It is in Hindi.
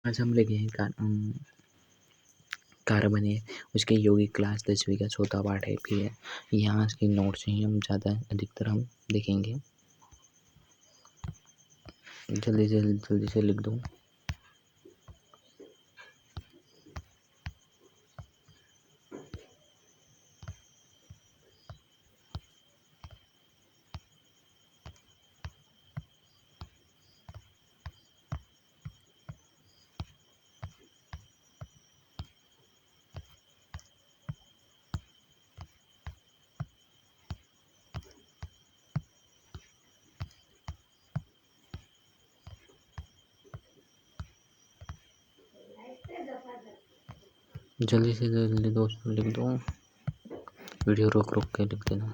आज हम लेके हैं कार्बन उसके यौगिक क्लास 10वीं का चौथा पाठ है। फिर यहाँ के नोट्स ही हम अधिकतर हम देखेंगे। जल्दी से लिख दो। जल्दी दोस्तों लिख दो। वीडियो रोक के लिख देना।